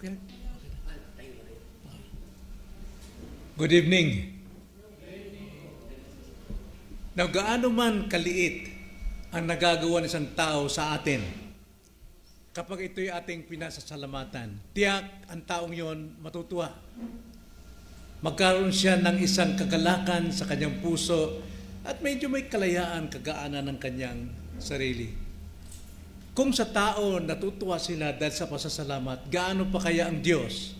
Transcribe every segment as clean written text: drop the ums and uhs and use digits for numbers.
Okay. Good evening. Now, gaano man kaliit ang nagagawa ng isang tao sa atin, kapag ito'y ating pinasasalamatan, tiyak ang taong yon matutuwa. Magkaroon siya ng isang kagalakan sa kanyang puso at medyo may kalayaan, kagaanan ng kanyang sarili. Kung sa tao natutuwa sila dahil sa pasasalamat, gaano pa kaya ang Diyos?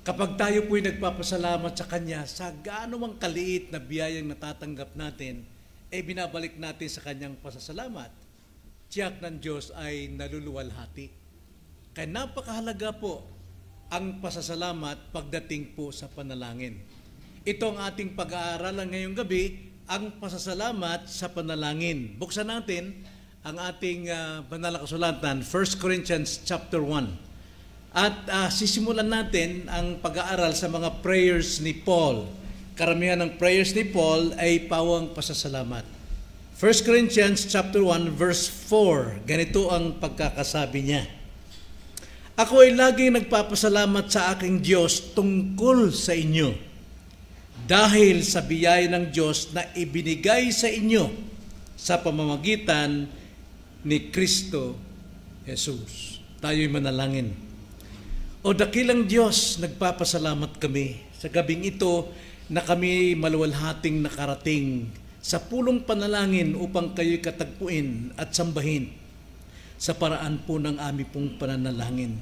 Kapag tayo po'y nagpapasalamat sa Kanya, sa gaano mang kaliit na biyayang natatanggap natin, binabalik natin sa Kanyang pasasalamat. Tiyak ng Diyos ay naluluwalhati. Kaya napakahalaga po ang pasasalamat pagdating po sa panalangin. Ito ang ating pag-aaralan ngayong gabi, ang pasasalamat sa panalangin. Buksan natin ang ating banal na kasulatan, 1 Corinthians chapter 1. At sisimulan natin ang pag-aaral sa mga prayers ni Paul. Karamihan ng prayers ni Paul ay pawang pasasalamat. 1 Corinthians chapter 1 verse 4. Ganito ang pagkakasabi niya. Ako ay laging nagpapasalamat sa aking Diyos tungkol sa inyo, dahil sa biyaya ng Diyos na ibinigay sa inyo sa pamamagitan ni Kristo Jesus. Tayo'y manalangin. O dakilang Diyos, nagpapasalamat kami sa gabing ito na kami maluwalhating nakarating sa pulong panalangin upang kayo'y katagpuin at sambahin sa paraan po ng aming pong pananalangin.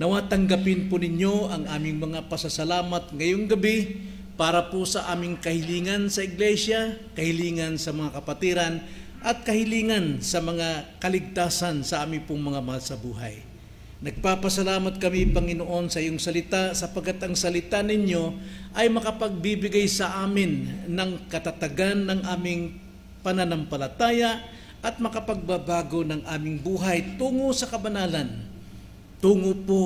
Nawa tanggapin po ninyo ang aming mga pasasalamat ngayong gabi para po sa aming kahilingan sa iglesia, kahilingan sa mga kapatiran, at kahilingan sa mga kaligtasan sa aming pong mga mahal sa buhay. Nagpapasalamat kami, Panginoon, sa iyong salita sapagkat ang salita ninyo ay makapagbibigay sa amin ng katatagan ng aming pananampalataya at makapagbabago ng aming buhay tungo sa kabanalan, tungo po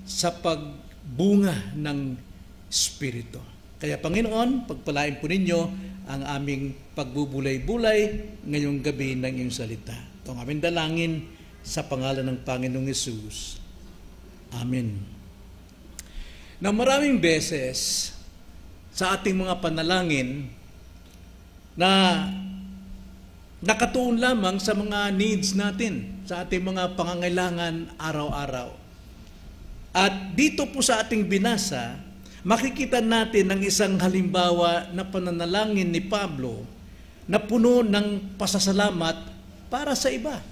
sa pagbunga ng Espiritu. Kaya, Panginoon, pagpalain po ninyo ang aming pagbubulay-bulay ngayong gabi ng iyong salita. Ito ang aming dalangin sa pangalan ng Panginoong Hesus. Amen. Na maraming beses sa ating mga panalangin na nakatuon lamang sa mga needs natin, sa ating mga pangangailangan araw-araw. At dito po sa ating binasa, makikita natin ang isang halimbawa na pananalangin ni Pablo na puno ng pasasalamat para sa iba.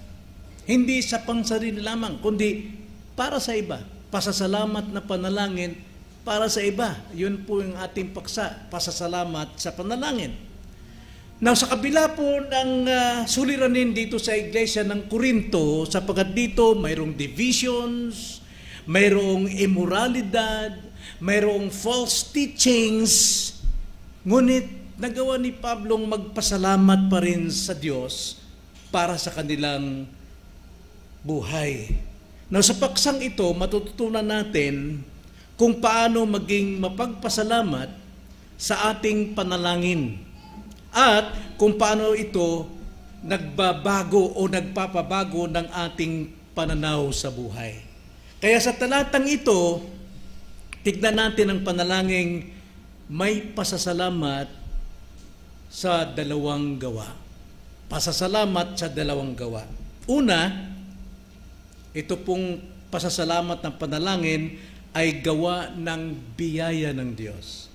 Hindi sa pangsarili lamang, kundi para sa iba. Pasasalamat na panalangin para sa iba. Yun po yung ating paksa, pasasalamat sa panalangin. Now, sa kabila po ng suliranin dito sa iglesia ng Corinto, sapagkat dito mayroong divisions, mayroong immoralidad, mayroong false teachings, ngunit nagawa ni Pablong magpasalamat pa rin sa Diyos para sa kanilang buhay. Now, sa paksang ito, matututunan natin kung paano maging mapagpasalamat sa ating panalangin at kung paano ito nagbabago o nagpapabago ng ating pananaw sa buhay. Kaya sa talatang ito, tignan natin ang panalangin may pasasalamat sa dalawang gawa. Pasasalamat sa dalawang gawa. Una, ito pong pasasalamat ng panalangin ay gawa ng biyaya ng Diyos.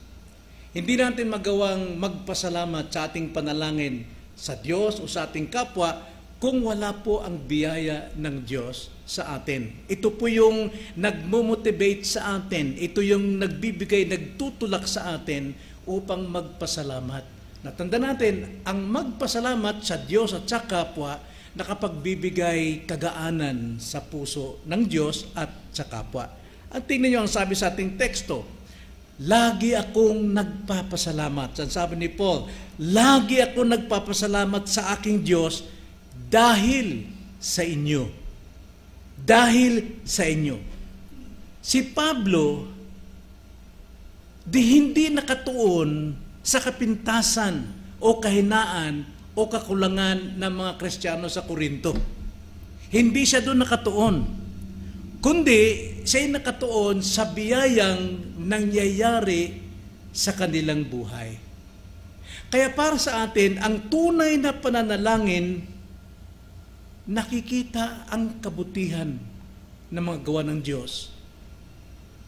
Hindi natin magawang magpasalamat sa ating panalangin sa Diyos o sa ating kapwa kung wala po ang biyaya ng Diyos sa atin. Ito po yung nagmo-motivate sa atin. Ito yung nagbibigay, nagtutulak sa atin upang magpasalamat. Natanda natin, ang magpasalamat sa Diyos at sa kapwa nakapagbibigay kagaanan sa puso ng Diyos at sa kapwa. At tingnan niyo ang sabi sa ating teksto, lagi akong nagpapasalamat. Sabi ni Paul, lagi akong nagpapasalamat sa aking Diyos dahil sa inyo. Dahil sa inyo. Si Pablo, hindi nakatuon sa kapintasan o kahinaan o kakulangan ng mga Kristiyano sa Korinto. Hindi siya doon nakatuon. Kundi, siya'y nakatuon sa biyayang nangyayari sa kanilang buhay. Kaya para sa atin, ang tunay na pananalangin, nakikita ang kabutihan ng mga gawa ng Diyos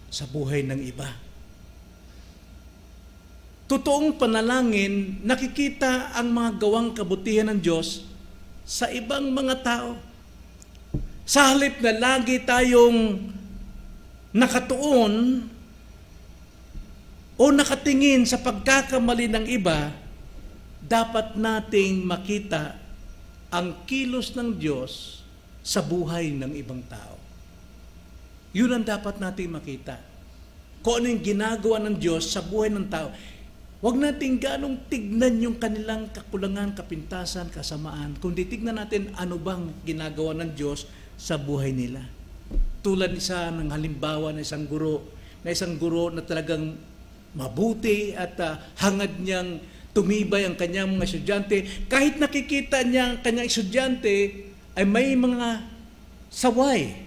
sa buhay ng iba. Totoong panalangin, nakikita ang mga gawang kabutihan ng Diyos sa ibang mga tao. Sa halip na lagi tayong nakatuon o nakatingin sa pagkakamali ng iba, dapat nating makita ang kilos ng Diyos sa buhay ng ibang tao. Yun ang dapat nating makita. Kung ano yung ginagawa ng Diyos sa buhay ng tao. Huwag natin ganong tignan yung kanilang kakulangan, kapintasan, kasamaan, kundi tignan natin ano bang ginagawa ng Diyos sa buhay nila. Tulad isa ng halimbawa na isang guro na talagang mabuti at hangad niyang tumibay ang kanyang mga estudyante. Kahit nakikita niya ang kanyang estudyante ay may mga saway.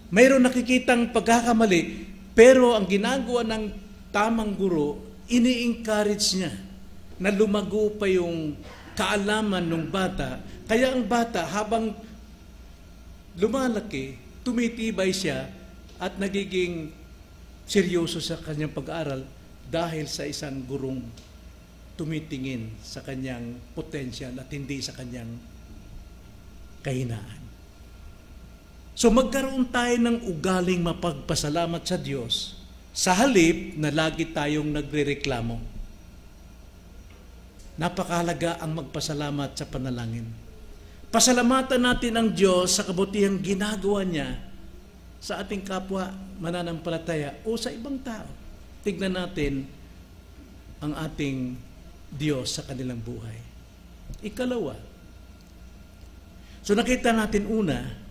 Mayroon nakikitang pagkakamali, pero ang ginagawa ng tamang guro, ini-encourage niya na lumago pa yung kaalaman ng bata. Kaya ang bata, habang lumalaki, tumitibay siya at nagiging seryoso sa kanyang pag-aaral dahil sa isang gurong tumitingin sa kanyang potensyal at hindi sa kanyang kahinaan. So magkaroon tayo ng ugaling mapagpasalamat sa Diyos sa halip na lagi tayong nagrereklamo. Napakahalaga ang magpasalamat sa panalangin. Pasalamatan natin ang Diyos sa kabutihang ginagawa niya sa ating kapwa mananampalataya o sa ibang tao. Tignan natin ang ating Diyos sa kanilang buhay. Ikalawa, so nakita natin una,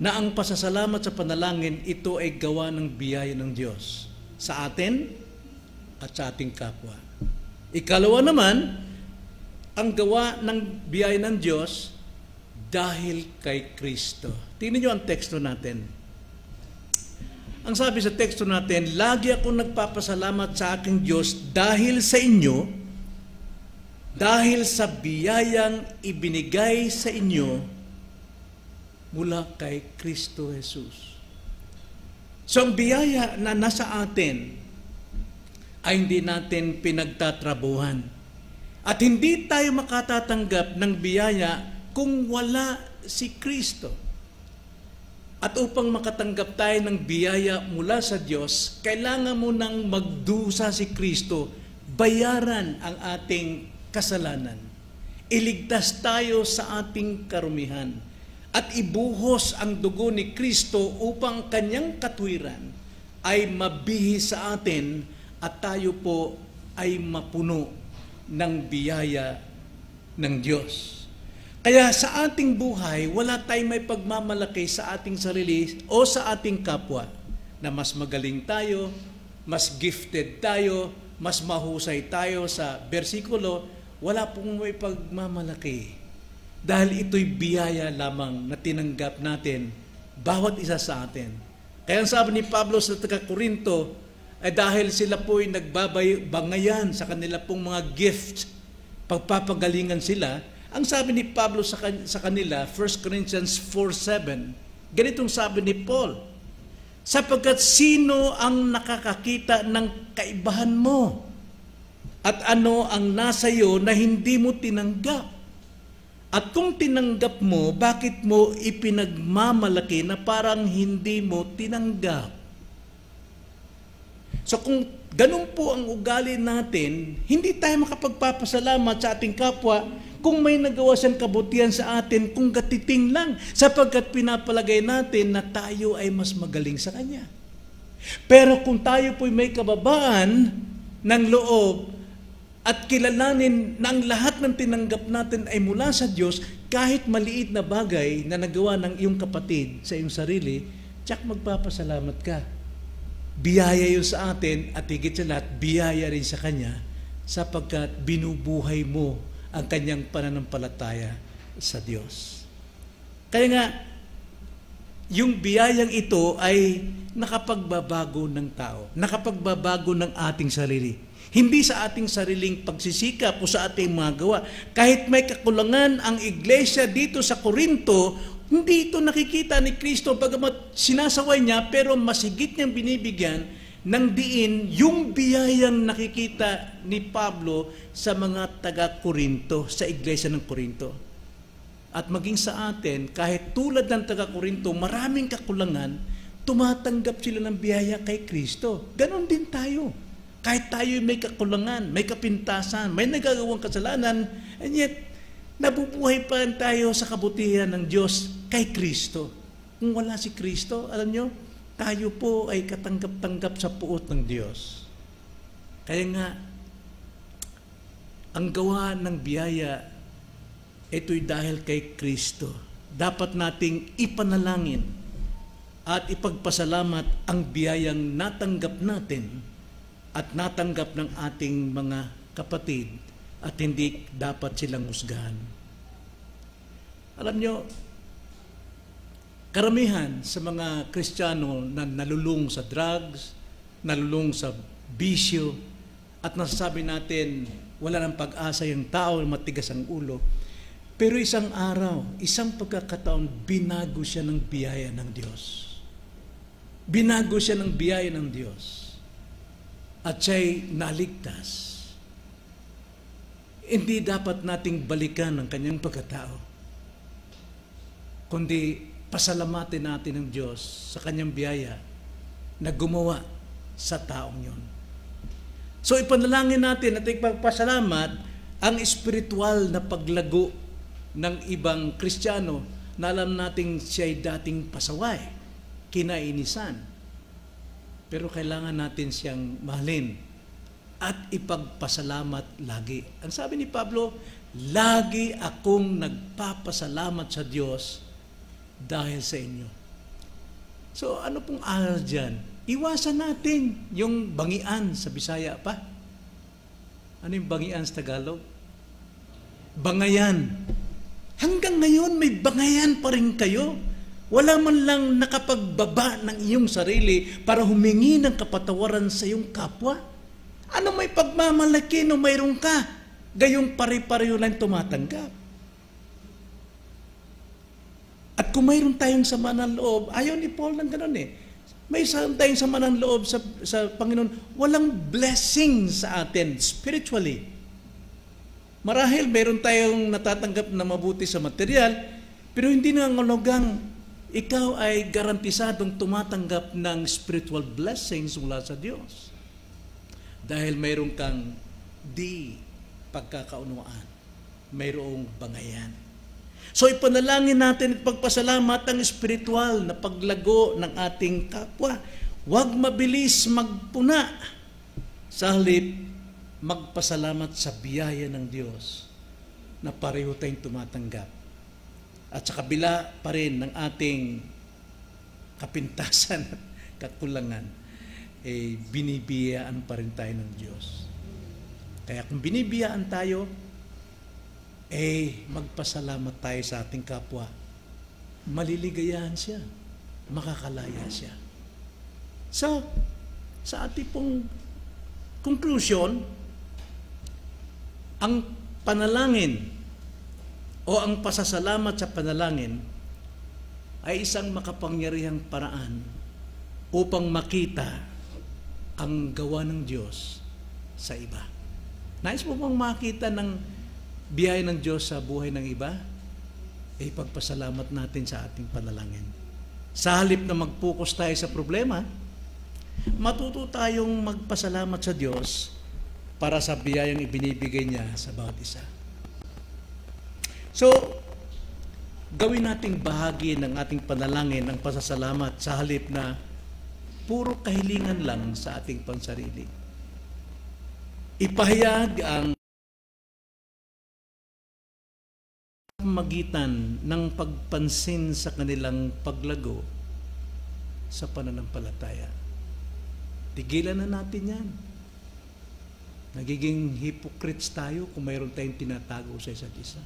na ang pasasalamat sa panalangin, ito ay gawa ng biyaya ng Diyos sa atin at sa ating kapwa. Ikalawa naman, ang gawa ng biyaya ng Diyos dahil kay Kristo. Tingnan niyo ang teksto natin. Ang sabi sa teksto natin, lagi akong nagpapasalamat sa aking Diyos dahil sa inyo, dahil sa biyayang ibinigay sa inyo mula kay Kristo Jesus. So ang biyaya na nasa atin ay hindi natin pinagtatrabuhan. At hindi tayo makatatanggap ng biyaya kung wala si Kristo. At upang makatanggap tayo ng biyaya mula sa Diyos, kailangan mo nang magdusa si Kristo, bayaran ang ating kasalanan. Iligtas tayo sa ating karumihan. At ibuhos ang dugo ni Kristo upang kanyang katwiran ay mabihis sa atin at tayo po ay mapuno ng biyaya ng Diyos. Kaya sa ating buhay, wala tayong may pagmamalaki sa ating sarili o sa ating kapwa na mas magaling tayo, mas gifted tayo, mas mahusay tayo sa bersikulo, wala pong may pagmamalaki. Dahil ito'y biyaya lamang na tinanggap natin, bawat isa sa atin. Kaya ang sabi ni Pablo sa taga-Korinto, ay dahil sila po'y nagbabangayan sa kanila pong mga gift, pagpapagalingan sila, ang sabi ni Pablo sa kanila, 1 Corinthians 4:7, ganitong sabi ni Paul, sapagkat sino ang nakakakita ng kaibahan mo? At ano ang nasa iyo na hindi mo tinanggap? At kung tinanggap mo, bakit mo ipinagmamalaki na parang hindi mo tinanggap? So kung ganun po ang ugali natin, hindi tayo makapagpapasalamat sa ating kapwa kung may nagawa siyang kabutihan sa atin, kung gatiting lang, sapagkat pinapalagay natin na tayo ay mas magaling sa Kanya. Pero kung tayo po'y may kababaan ng loob, at kilalanin na ang lahat ng tinanggap natin ay mula sa Diyos, kahit maliit na bagay na nagawa ng iyong kapatid sa iyong sarili, tsak magpapasalamat ka. Biyaya yun sa atin at higit sa lahat, biyaya rin sa Kanya sapagkat binubuhay mo ang Kanyang pananampalataya sa Diyos. Kaya nga, yung biyayang ito ay nakapagbabago ng tao, nakapagbabago ng ating sarili. Hindi sa ating sariling pagsisikap o sa ating mga gawa. Kahit may kakulangan ang iglesia dito sa Corinto, hindi ito nakikita ni Kristo, bagamat sinasaway niya, pero masigit niyang binibigyan ng diin yung biyayang nakikita ni Pablo sa mga taga-Korinto, sa iglesia ng Korinto. At maging sa atin, kahit tulad ng taga-Korinto, maraming kakulangan, tumatanggap sila ng biyaya kay Kristo. Ganon din tayo. Kahit tayo may kakulangan, may kapintasan, may nagagawang kasalanan, and yet, nabubuhay pa tayo sa kabutihan ng Diyos kay Kristo. Kung wala si Kristo, alam nyo, tayo po ay katanggap-tanggap sa puot ng Diyos. Kaya nga, ang gawa ng biyaya, ito'y dahil kay Kristo. Dapat nating ipanalangin at ipagpasalamat ang biyayang natanggap natin at natanggap ng ating mga kapatid at hindi dapat silang husgahan. Alam nyo, karamihan sa mga Kristiyano na nalulung sa drugs, nalulung sa bisyo, at nasasabi natin, wala ng pag-asa yung tao, matigas ang ulo. Pero isang araw, isang pagkakataon, binago siya ng biyaya ng Diyos. Binago siya ng biyaya ng Diyos. At siya'y naligtas. Hindi dapat nating balikan ang kanyang pagkatao, kundi pasalamatin natin ang Diyos sa kanyang biyaya na gumawa sa taong yon. So ipanalangin natin at ipagpasalamat ang espiritual na paglago ng ibang Kristiyano na alam nating siya'y dating pasaway, kinainisan. Pero kailangan natin siyang mahalin at ipagpasalamat lagi. Ang sabi ni Pablo, lagi akong nagpapasalamat sa Diyos dahil sa inyo. So ano pong aral dyan? Iwasan natin yung bangian sa Bisaya pa. Ano yung bangian sa Tagalog? Bangayan. Hanggang ngayon may bangayan pa rin kayo. Wala man lang nakapagbaba ng iyong sarili para humingi ng kapatawaran sa iyong kapwa. Ano may pagmamalaki no mayroon ka? Gayong pare-pareho lang tumatanggap. At kung mayroon tayong sama ng loob, ayaw ni Paul ng gano'n eh. May tayong sama ng loob sa Panginoon, walang blessing sa atin spiritually. Marahil mayroon tayong natatanggap na mabuti sa material, pero hindi nangangulugang ikaw ay garantisadong tumatanggap ng spiritual blessings mula sa Diyos. Dahil mayroon kang di pagkakaunawaan, mayroong bangayan. So ipanalangin natin at pagpasalamat ang espiritual na paglago ng ating kapwa. Huwag mabilis magpuna. Sa halip, magpasalamat sa biyaya ng Diyos na pareho tayong tumatanggap. At sa kabila pa rin ng ating kapintasan at kakulangan, binibiyaan pa rin tayo ng Diyos. Kaya kung binibiyaan tayo, magpasalamat tayo sa ating kapwa. Maliligayahan siya. Makakalaya siya. So, sa ating pong conclusion, ang panalangin o ang pasasalamat sa panalangin ay isang makapangyarihang paraan upang makita ang gawa ng Diyos sa iba. Nais mo bang makita ng biyaya ng Diyos sa buhay ng iba? Pagpasalamat natin sa ating panalangin. Sa halip na mag-focus tayo sa problema, matuto tayong magpasalamat sa Diyos para sa biyayang ibinibigay niya sa bawat isa. So, gawin nating bahagi ng ating panalangin ang pasasalamat sa halip na puro kahilingan lang sa ating pansarili. Ipahayag ang magitan ng pagpansin sa kanilang paglago sa pananampalataya. Tigilan na natin yan. Nagiging hypocrites tayo kung mayroon tayong tinatago sa isa't isa.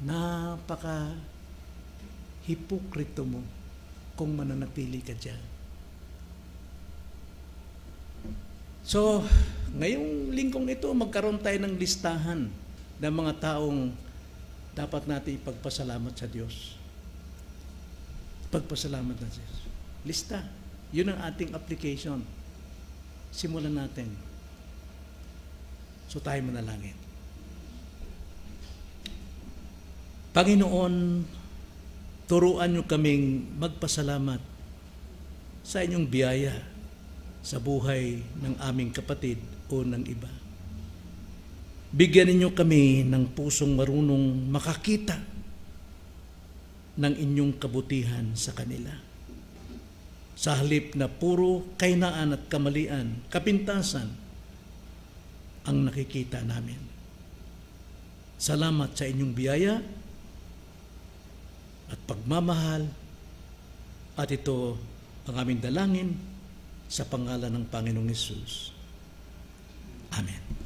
Napaka hipokrito mo kung mananatili ka dyan. So, ngayong linggong ito, magkaroon tayo ng listahan ng mga taong dapat natin ipagpasalamat sa Diyos. Pagpasalamat na sa Diyos. Lista. Yun ang ating application. Simulan natin. So tayo manalangin. Panginoon, turuan niyo kaming magpasalamat sa inyong biyaya sa buhay ng aming kapatid o ng iba. Bigyan ninyo kami ng pusong marunong makakita ng inyong kabutihan sa kanila. Sa halip na puro kainaan at kamalian, kapintasan ang nakikita namin. Salamat sa inyong biyaya at pagmamahal, at ito ang aming dalangin sa pangalan ng Panginoong Hesus. Amen.